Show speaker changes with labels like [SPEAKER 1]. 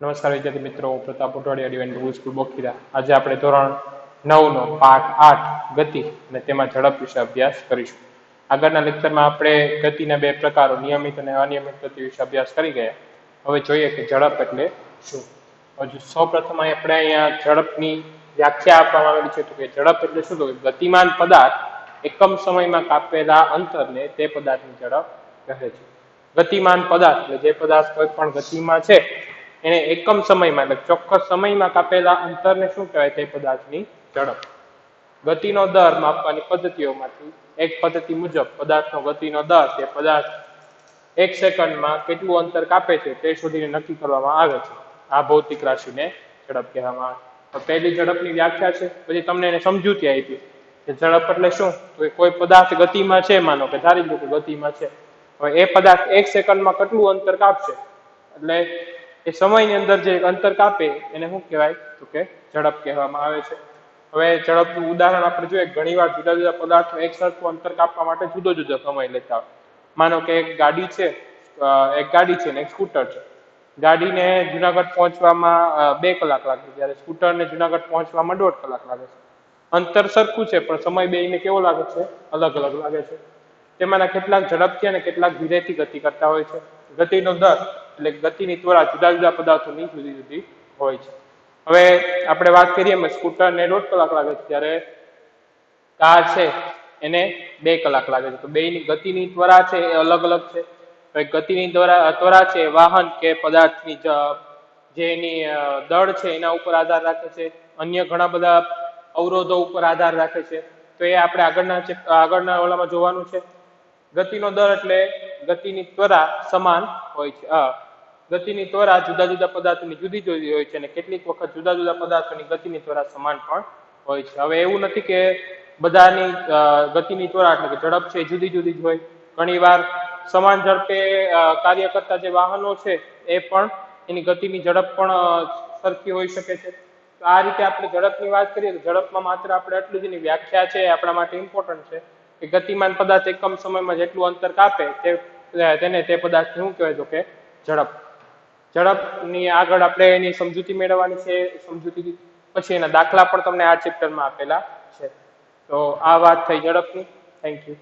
[SPEAKER 1] નમસ્કાર વિદ્યાર્થી મિત્રો, પ્રતાપ ઉટવાડિયા ડિવાઇન ગુરુ સ્કૂલ બોખીરા. આજે આપણે ધોરણ 9 નો પાઠ 8 ગતિ અને તેમાં ઝડપ વિશે અભ્યાસ કરીશું. આગળના લેક્ચરમાં આપણે ગતિના બે પ્રકારો નિયમિત અને અનિયમિત ગતિ વિશે અભ્યાસ કરી ગયા. હવે જોઈએ કે ઝડપ એટલે શું. હજુ સૌપ્રથમ આપણે અહીંયા ઝડપની વ્યાખ્યા આપવામાં આવેલી છે. તો કે ઝડપ એટલે શું? તો કે ગતિમાન પદાર્થ એકમ સમયમાં કાપેલા અંતરને તે પદાર્થની ઝડપ કહે છે. ગતિમાન પદાર્થ એટલે જે પદાર્થ કોઈ પણ ગતિમાં છે એને એકમ સમયમાં એટલે ચોક્કસ સમયમાં કાપેલા અંતરને શું કહેવાય? તે પદાર્થની ઝડપ. ગતિનો દર માપવાની પદ્ધતિઓમાંથી એક પદ્ધતિ મુજબ પદાર્થનો ગતિનો દર તે પદાર્થ 1 સેકન્ડમાં કેટલું અંતર કાપે છે તે શોધીને નક્કી કરવામાં આવે છે. આ ભૌતિક રાશિને ઝડપ કહેવામાં આવે. તો પહેલી ઝડપની વ્યાખ્યા છે, પછી તમને એને સમજૂતી આપી કે ઝડપ એટલે શું. તો કોઈ પદાર્થ ગતિમાં છે, માનો કે ધારી લો કે ગતિમાં છે, હવે એ પદાર્થ 1 સેકન્ડમાં કેટલું અંતર કાપશે એટલે એ સમયની અંદર જે અંતર કાપે એને શું કહેવાય? તો કે ઝડપ કહેવામાં આવે છે. હવે ઝડપનું ઉદાહરણ આપણે જોઈએ. ઘણીવાર જુદા જુદા પદાર્થો એક સરખું અંતર કાપવા માટે જુદો જુદો સમય લેતા હોય. માનો કે એક ગાડી છે ને એક સ્કૂટર છે. ગાડીને જુનાગઢ પહોંચવામાં 2 કલાક લાગે, જ્યારે સ્કૂટરને જુનાગઢ પહોંચવામાં 1.5 કલાક લાગે છે. અંતર સરખું છે પણ સમય બેયને કેવો લાગે છે? અલગ અલગ લાગે છે. તેમાંના કેટલાક ઝડપથી અને કેટલાક ધીરેથી ગતિ કરતા હોય છે. ગતિનો દર એટલે ગતિની ત્વરા જુદા જુદા પદાર્થોની જુદી જુદી હોય છે. હવે આપણે વાત કરીએ એમ સ્કૂટરને 1.5 કલાક લાગે છે, ત્યારે કાર છે એને 2 કલાક લાગે છે. તો બેયની ગતિની ત્વરા છે એ અલગ અલગ છે. હવે ગતિની ત્વરા છે વાહન કે પદાર્થની જે એની દળ છે એના ઉપર આધાર રાખે છે. અન્ય ઘણા બધા અવરોધો ઉપર આધાર રાખે છે. તો એ આપણે આગળના ઓલામાં જોવાનું છે. ગતિનો દર એટલે ગતિની ત્વરા સમાન હોય છે. ગતિની ત્વરા જુદા જુદા પદાર્થોની જુદી જુદી હોય છે અને કેટલીક વખત જુદા જુદા પદાર્થોની ગતિની ત્વરા સમાન પણ હોય છે. હવે એવું નથી કે બધાની ગતિની ત્વરા એટલે કે ઝડપ છે જુદી જુદી જ હોય. ઘણીવાર સમાન ઝડપે કાર્ય કરતા જે વાહનો છે એ પણ એની ગતિની ઝડપ પણ સરખી હોઈ શકે છે. તો આ રીતે આપણે ઝડપની વાત કરીએ તો ઝડપમાં માત્ર આપણે એટલું જ એની વ્યાખ્યા છે આપણા માટે ઇમ્પોર્ટન્ટ છે કે ગતિમાન પદાર્થ એકમ સમયમાં જેટલું અંતર કાપે તેને તે પદાર્થ શું કહેવાય? તો કે ઝડપ. ઝડપની આગળ આપણે એની સમજૂતી મેળવવાની છે. સમજૂતી પછી એના દાખલા પણ તમને આ ચેપ્ટરમાં આપેલા છે. તો આ વાત થઈ ઝડપની. Thank you.